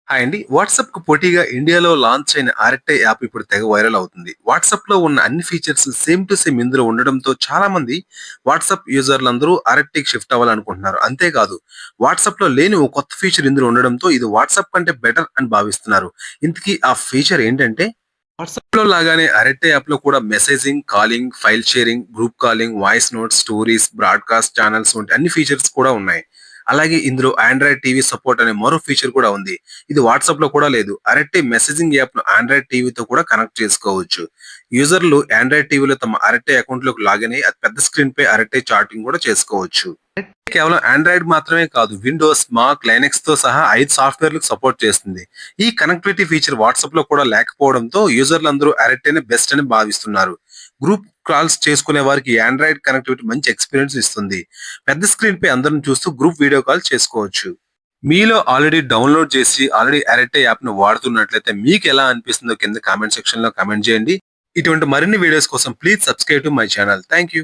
Hi అండి. వాట్సాప్‌కు పోటీగా ఇండియాలో లాంచ్ అయిన ఆర్‌ఐ యాప్ ఇప్పుడు తెగ వైరల్ అవుతుంది. వాట్సాప్‌లో ఉన్న అన్ని ఫీచర్స్ సేమ్ టు సేమ్ ఇందులో ఉండడంతో చాలామంది వాట్సాప్ యూజర్లందరూ ఆర్‌ఐకి షిఫ్ట్ అవ్వాలనుకుంటున్నారు. అంతేకాదు వాట్సాప్‌లో లేని ఓ కొత్త ఫీచర్ ఇందులో ఉండడంతో ఇది వాట్సాప్ కంటే బెటర్ అని భావిస్తున్నారు. ఇంతకీ ఆ ఫీచర్ ఏంటంటే వాట్సాప్‌లో లాగానే ఆర్‌ఐ యాప్‌లో కూడా messaging, calling, file sharing, group calling, voice notes, stories, broadcast channels వంటి అన్ని ఫీచర్స్ కూడా ఉన్నాయి. అలాగే ఇందులో ఆండ్రాయిడ్ టీవీ సపోర్ట్ అనే మరో ఫీచర్ కూడా ఉంది. ఇది వాట్సాప్‌లో కూడా లేదు. అరట్టి మెసేజింగ్ యాప్‌ను ఆండ్రాయిడ్ టీవీతో కూడా కనెక్ట్ చేసుకోవచ్చు. యూజర్‌లు ఆండ్రాయిడ్ టీవీలో తమ అరట్టి అకౌంట్‌లోకి లాగిన్ అయ్యి అది పెద్ద స్క్రీన్‌పై అరట్టి చాటింగ్ కూడా చేసుకోవచ్చు. కేవలం ఆండ్రాయిడ్ మాత్రమే కాదు విండోస్, మాక్, లైనక్స్‌తో సహా 5 సాఫ్ట్‌వేర్‌లకు సపోర్ట్ చేస్తుంది. ఈ కనెక్టివిటీ ఫీచర్ వాట్సాప్‌లో కూడా లేకపోవడంతో యూజర్లందరూ అరట్టేనే బెస్ట్ అని భావిస్తున్నారు. గ్రూప్ కాల్స్ చేసుకునే వారికి ఆండ్రాయిడ్ కనెక్టివిటీ మంచి ఎక్స్‌పీరియన్స్ ఇస్తుంది. పెద్ద స్క్రీన్‌పై అందరిని చూస్తూ గ్రూప్ వీడియో కాల్ చేసుకోవచ్చు. మీలో ఆల్రెడీ డౌన్‌లోడ్ చేసి ఆల్రెడీ అరట్టై యాప్‌ను వాడుతున్నట్లయితే మీకెలా అనిపిస్తుందో కింద కామెంట్ సెక్షన్‌లో కామెంట్ చేయండి. ఇటువంటి మరిన్ని వీడియోస్ కోసం please subscribe to my channel. Thank you.